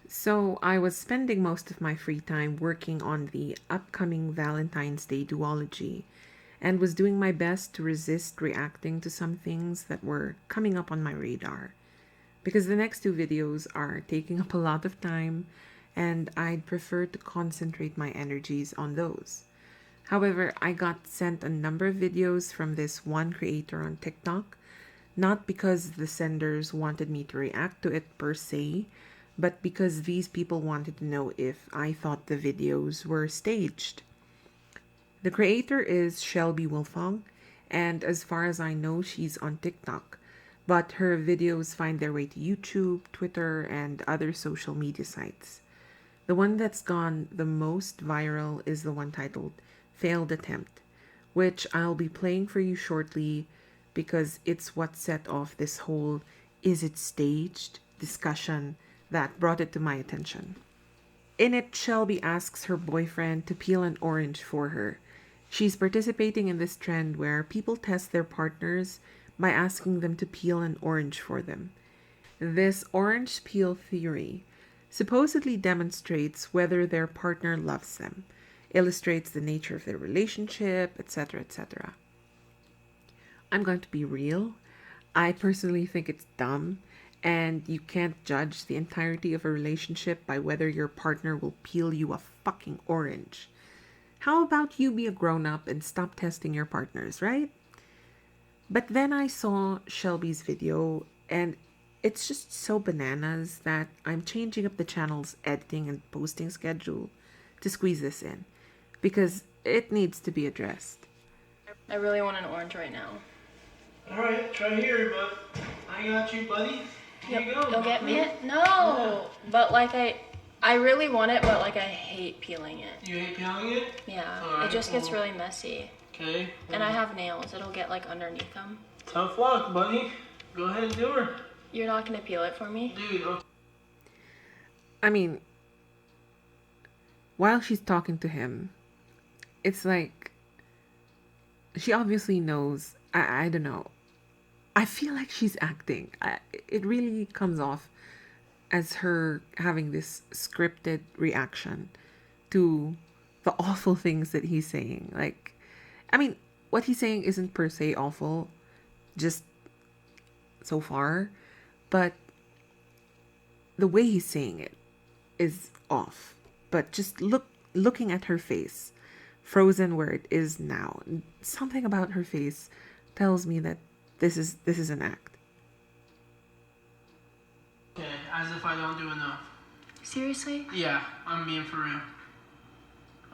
So, I was spending most of my free time working on the upcoming Valentine's Day duology and was doing my best to resist reacting to some things that were coming up on my radar. Because the next two videos are taking up a lot of time and I'd prefer to concentrate my energies on those. However, I got sent a number of videos from this one creator on TikTok, not because the senders wanted me to react to it per se, but because these people wanted to know if I thought the videos were staged. The creator is Shelby Wolfong, and as far as I know, she's on TikTok, but her videos find their way to YouTube, Twitter, and other social media sites. The one that's gone the most viral is the one titled Failed Attempt, which I'll be playing for you shortly because it's what set off this whole "is it staged" discussion that brought it to my attention. In it, Shelby asks her boyfriend to peel an orange for her. She's participating in this trend where people test their partners by asking them to peel an orange for them. This orange peel theory supposedly demonstrates whether their partner loves them, illustrates the nature of their relationship, etc., etc. I'm going to be real. I personally think it's dumb, and you can't judge the entirety of a relationship by whether your partner will peel you a fucking orange. How about you be a grown up and stop testing your partners, right? But then I saw Shelby's video, and it's just so bananas that I'm changing up the channel's editing and posting schedule to squeeze this in because it needs to be addressed. I really want an orange right now. Alright, try here, but I got you, buddy. Here you go. You'll get me it? No! Yeah. But like I really want it, but like I hate peeling it. You hate peeling it? Yeah, right, it just gets really messy. Okay. And I have nails, it'll get like underneath them. Tough luck, buddy. Go ahead and do her. You're not gonna peel it for me? Dude, okay. I mean, while she's talking to him, it's like she obviously knows. I don't know. I feel like she's acting. It really comes off as her having this scripted reaction to the awful things that he's saying. Like, I mean, what he's saying isn't per se awful, just so far, but the way he's saying it is off. But just looking at her face, frozen where it is now, something about her face tells me that this is an act. Okay, as if I don't do enough. Seriously? Yeah, I'm being for real.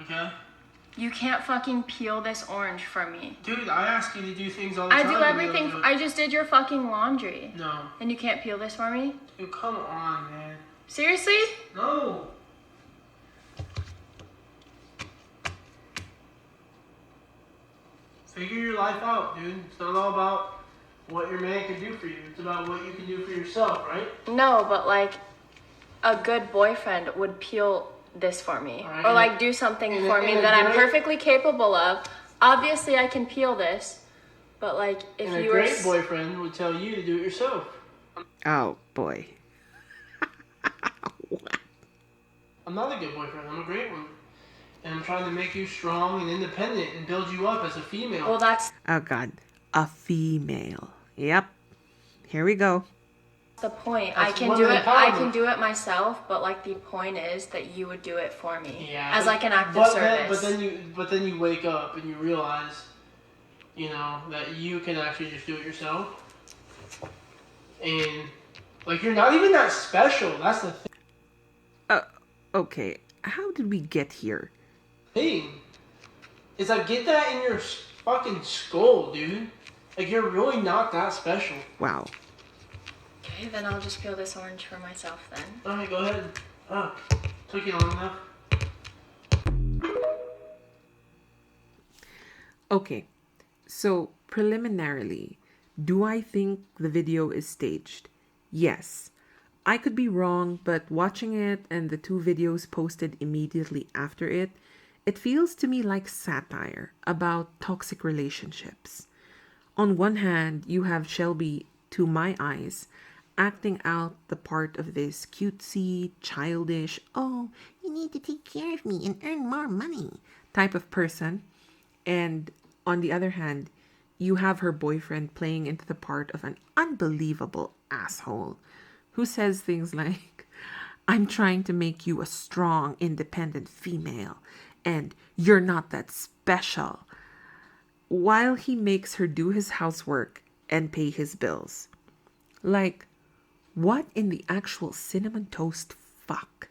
Okay? You can't fucking peel this orange for me. Dude, I ask you to do things all the I time. do everything. I just did your fucking laundry. No. And you can't peel this for me? Dude, come on, man. Seriously? No. Figure your life out, dude. It's not all about what your man can do for you. It's about what you can do for yourself, right? No, but like a good boyfriend would peel this for me. Right. Or like do something for me that I'm perfectly capable of. Obviously I can peel this. But like if and you a were great boyfriend would tell you to do it yourself. Oh boy. I'm not a good boyfriend. I'm a great one. And I'm trying to make you strong and independent and build you up as a female. Well, that's Oh God, a female. Yep. Here we go. the point. That's I can women do it. I empowerment. can do it myself, but like the point is that you would do it for me. Yeah. As like an act of service. But then you wake up and you realize, you know, that you can actually just do it yourself. And like you're not even that special. That's the Okay. How did we get here? thing. It's like get that in your fucking skull, dude. Like you're really not that special. Wow. Okay, then I'll just peel this orange for myself then. Alright, go ahead. Oh, took you long enough. Okay. So preliminarily, do I think the video is staged? Yes, I could be wrong, but watching it and the two videos posted immediately after it, it feels to me like satire about toxic relationships. On one hand, you have Shelby, to my eyes, acting out the part of this cutesy, childish, oh, you need to take care of me and earn more money type of person. And on the other hand, you have her boyfriend playing into the part of an unbelievable asshole who says things like, I'm trying to make you a strong, independent female, and you're not that special, while he makes her do his housework and pay his bills. Like, what in the actual cinnamon toast fuck?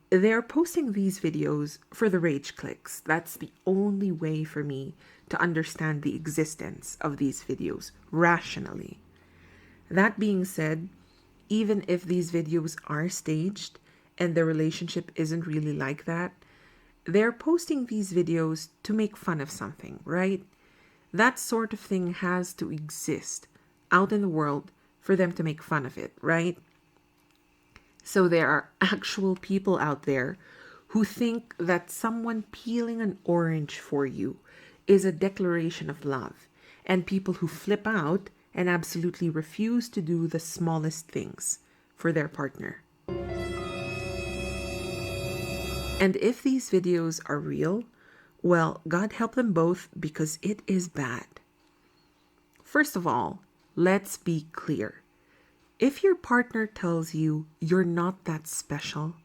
They're posting these videos for the rage clicks. That's the only way for me to understand the existence of these videos rationally. That being said, even if these videos are staged and the relationship isn't really like that, they're posting these videos to make fun of something, right? That sort of thing has to exist out in the world for them to make fun of it, right? So there are actual people out there who think that someone peeling an orange for you is a declaration of love, and people who flip out and absolutely refuse to do the smallest things for their partner. And if these videos are real, well, God help them both because it is bad. First of all, let's be clear. If your partner tells you you're not that special,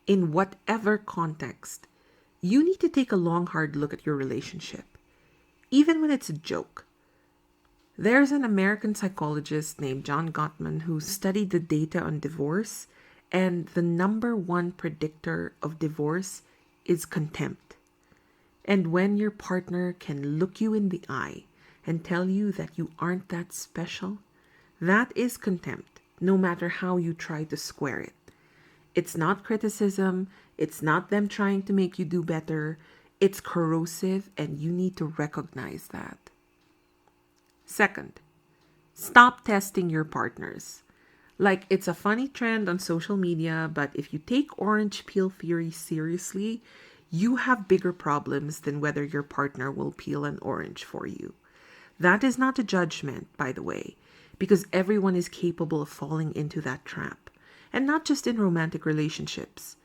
in whatever context, you need to take a long, hard look at your relationship, even when it's a joke. There's an American psychologist named John Gottman who studied the data on divorce, and the number one predictor of divorce is contempt. And when your partner can look you in the eye and tell you that you aren't that special, that is contempt, no matter how you try to square it. It's not criticism, it's not them trying to make you do better, it's corrosive, and you need to recognize that. Second, stop testing your partners. Like, it's a funny trend on social media, but if you take orange peel theory seriously, you have bigger problems than whether your partner will peel an orange for you. That is not a judgment, by the way, because everyone is capable of falling into that trap, and not just in romantic relationships.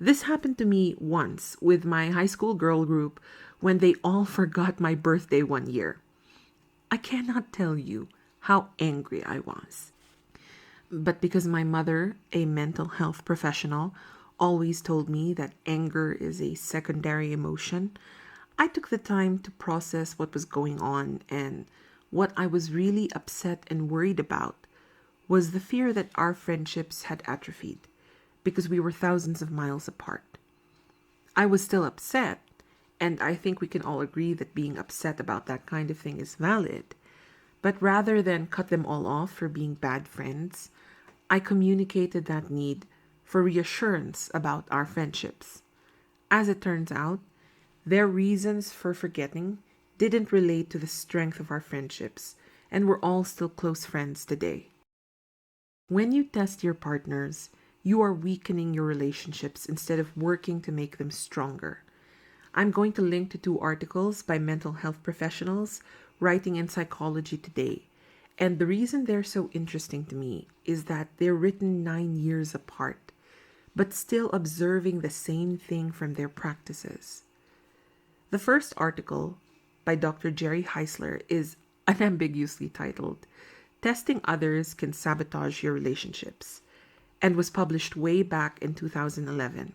This happened to me once with my high school girl group when they all forgot my birthday one year. I cannot tell you how angry I was. But because my mother, a mental health professional, always told me that anger is a secondary emotion, I took the time to process what was going on, and what I was really upset and worried about was the fear that our friendships had atrophied because we were thousands of miles apart. I was still upset, and I think we can all agree that being upset about that kind of thing is valid. But rather than cut them all off for being bad friends, I communicated that need for reassurance about our friendships. As it turns out, their reasons for forgetting didn't relate to the strength of our friendships, and we're all still close friends today. When you test your partners, you are weakening your relationships instead of working to make them stronger. I'm going to link to two articles by mental health professionals writing in Psychology Today. And the reason they're so interesting to me is that they're written 9 years apart, but still observing the same thing from their practices. The first article by Dr. Jerry Heisler is unambiguously titled, Testing Others Can Sabotage Your Relationships, and was published way back in 2011.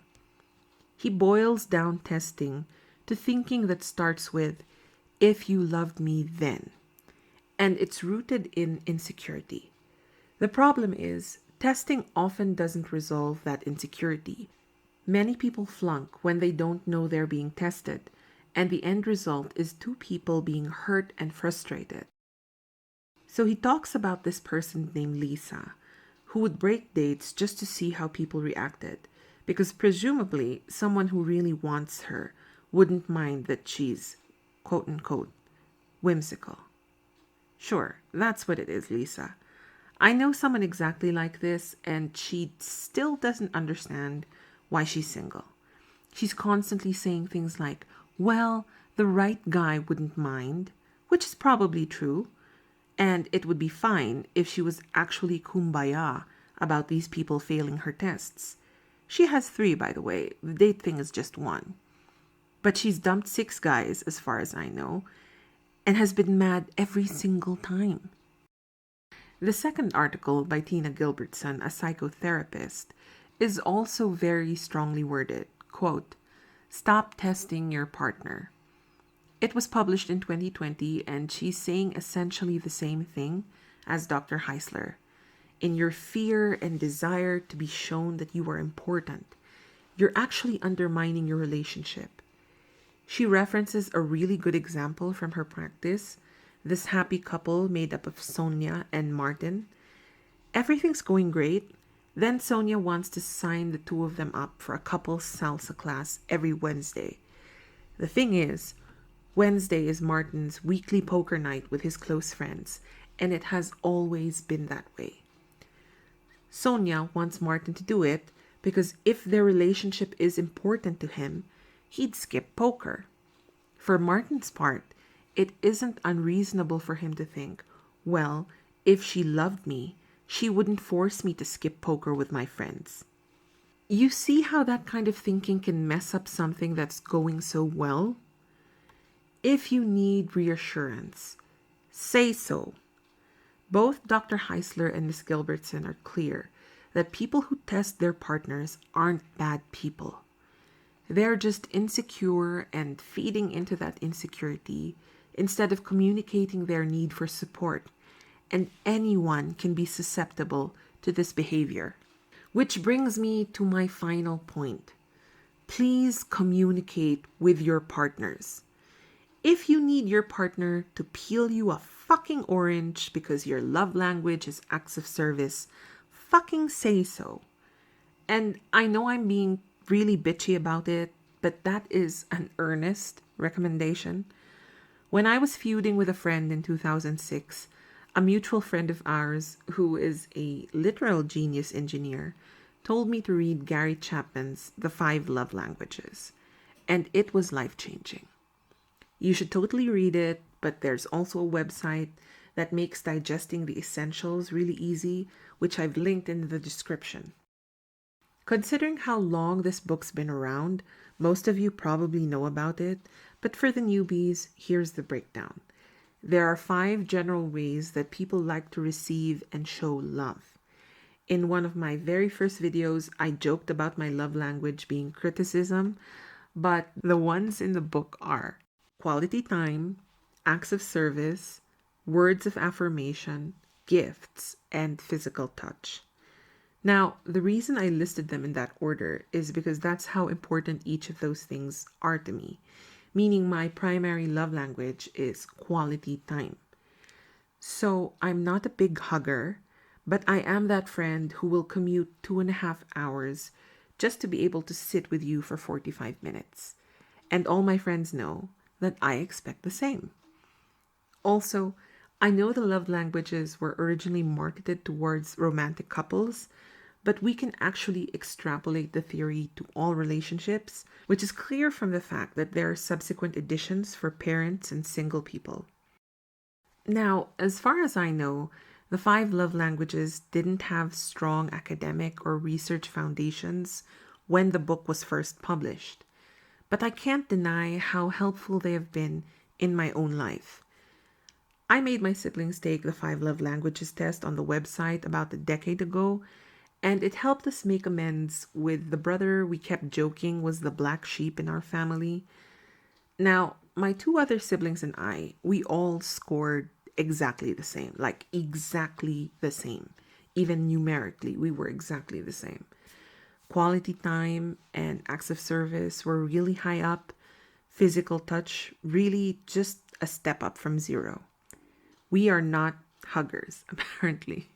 He boils down testing to thinking that starts with, if you loved me then. And it's rooted in insecurity. The problem is, testing often doesn't resolve that insecurity. Many people flunk when they don't know they're being tested, and the end result is two people being hurt and frustrated. So he talks about this person named Lisa, who would break dates just to see how people reacted, because presumably someone who really wants her wouldn't mind that she's, quote unquote, whimsical. Sure, that's what it is, Lisa. I know someone exactly like this, and she still doesn't understand why she's single. She's constantly saying things like, well, the right guy wouldn't mind, which is probably true, and it would be fine if she was actually kumbaya about these people failing her tests. She has three, by the way. The date thing is just one. But she's dumped six guys, as far as I know, and has been mad every single time. The second article by Tina Gilbertson, a psychotherapist, is also very strongly worded. Quote, stop testing your partner. It was published in 2020, and she's saying essentially the same thing as Dr. Heisler. In your fear and desire to be shown that you are important, you're actually undermining your relationship. She references a really good example from her practice, this happy couple made up of Sonia and Martin. Everything's going great. Then Sonia wants to sign the two of them up for a couple's salsa class every Wednesday. The thing is, Wednesday is Martin's weekly poker night with his close friends, and it has always been that way. Sonia wants Martin to do it because if their relationship is important to him, he'd skip poker. For Martin's part, it isn't unreasonable for him to think, well, if she loved me, she wouldn't force me to skip poker with my friends. You see how that kind of thinking can mess up something that's going so well? If you need reassurance, say so. Both Dr. Heisler and Miss Gilbertson are clear that people who test their partners aren't bad people. They're just insecure and feeding into that insecurity instead of communicating their need for support. And anyone can be susceptible to this behavior. Which brings me to my final point. Please communicate with your partners. If you need your partner to peel you a fucking orange because your love language is acts of service, fucking say so. And I know I'm being really bitchy about it, but that is an earnest recommendation. When I was feuding with a friend in 2006, a mutual friend of ours, who is a literal genius engineer, told me to read Gary Chapman's The Five Love Languages, and it was life-changing. You should totally read it, but there's also a website that makes digesting the essentials really easy, which I've linked in the description. Considering how long this book's been around, most of you probably know about it, but for the newbies, here's the breakdown. There are 5 general ways that people like to receive and show love. In one of my very first videos, I joked about my love language being criticism, but the ones in the book are quality time, acts of service, words of affirmation, gifts, and physical touch. Now, the reason I listed them in that order is because that's how important each of those things are to me, meaning my primary love language is quality time. So I'm not a big hugger, but I am that friend who will commute 2.5 hours just to be able to sit with you for 45 minutes. And all my friends know that I expect the same. Also, I know the love languages were originally marketed towards romantic couples, but we can actually extrapolate the theory to all relationships, which is clear from the fact that there are subsequent editions for parents and single people. Now, as far as I know, the 5 love languages didn't have strong academic or research foundations when the book was first published, but I can't deny how helpful they have been in my own life. I made my siblings take the 5 love languages test on the website about a decade ago, and it helped us make amends with the brother we kept joking was the black sheep in our family. Now, my 2 other siblings and I, we all scored exactly the same, like exactly the same. Even numerically, we were exactly the same. Quality time and acts of service were really high up. Physical touch, really just a step up from 0. We are not huggers, apparently.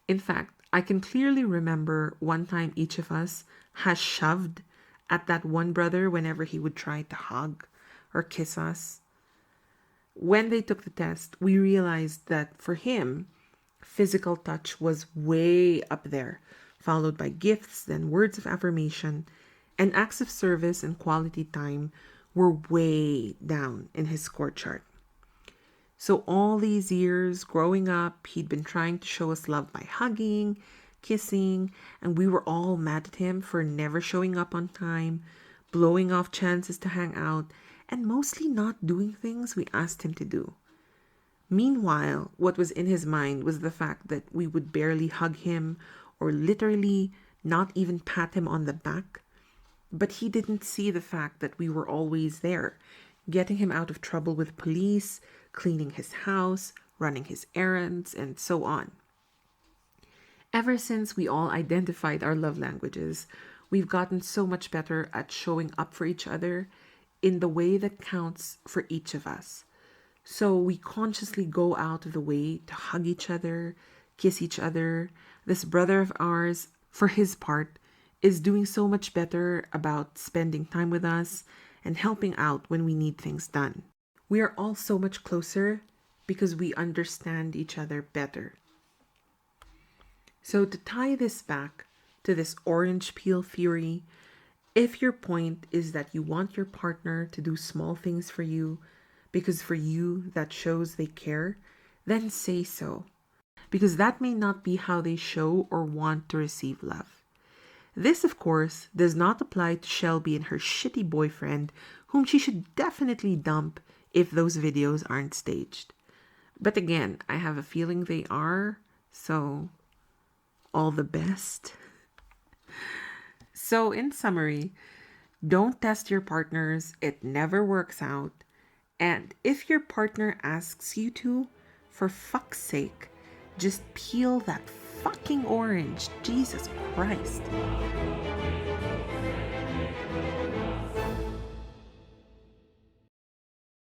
In fact, I can clearly remember one time each of us has shoved at that one brother whenever he would try to hug or kiss us. When they took the test, we realized that for him, Physical touch was way up there, followed by gifts, then words of affirmation, and acts of service and quality time were way down in his score chart. So, all these years growing up, he'd been trying to show us love by hugging, kissing, and we were all mad at him for never showing up on time, blowing off chances to hang out, and mostly not doing things we asked him to do. Meanwhile, what was in his mind was the fact that we would barely hug him or literally not even pat him on the back. But he didn't see the fact that we were always there, getting him out of trouble with police, cleaning his house, running his errands, and so on. Ever since we all identified our love languages, we've gotten so much better at showing up for each other in the way that counts for each of us. So we consciously go out of the way to hug each other, kiss each other. This brother of ours, for his part, is doing so much better about spending time with us and helping out when we need things done. We are all so much closer because we understand each other better. So, to tie this back to this orange peel theory, if your point is that you want your partner to do small things for you because for you that shows they care, then say so. Because that may not be how they show or want to receive love. This, of course, does not apply to Shelby and her shitty boyfriend, whom she should definitely dump if those videos aren't staged. But again, I have a feeling they are, so all the best. So, in summary, don't test your partners, it never works out. And if your partner asks you to, for fuck's sake, just peel that fucking orange. Jesus Christ.